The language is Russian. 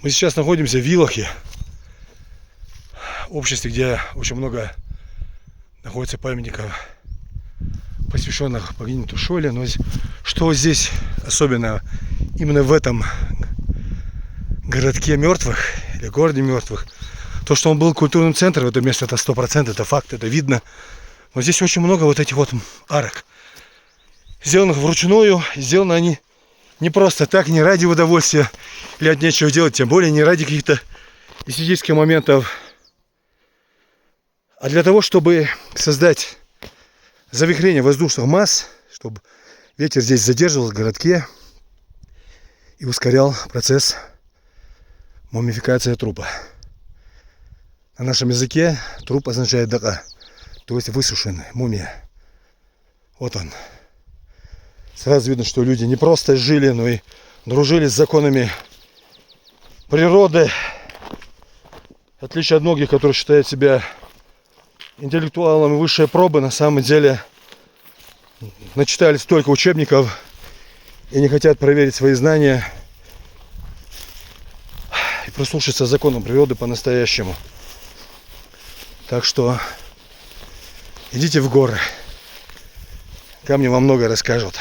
Мы сейчас находимся в Вилахе, обществе, где очень много находится памятников, посвященных богине Тушоле. Но что здесь особенно именно в этом городке мертвых или городе мертвых, то, что он был культурным центром, это место, это 100%, это факт, это видно. Но здесь очень много вот этих вот арок, сделанных вручную, и сделаны они не просто так, не ради удовольствия или от нечего делать, тем более не ради каких-то эстетических моментов, а для того, чтобы создать завихрение воздушных масс, чтобы ветер здесь задерживался в городке и ускорял процесс мумификации трупа. На нашем языке труп означает дака, то есть высушенный, мумия. Вот он. Сразу видно, что люди не просто жили, но и дружили с законами природы. В отличие от многих, которые считают себя интеллектуалами высшей пробы, на самом деле начитали столько учебников и не хотят проверить свои знания и прислушаться к законам природы по-настоящему. Так что идите в горы. Камни вам многое расскажут.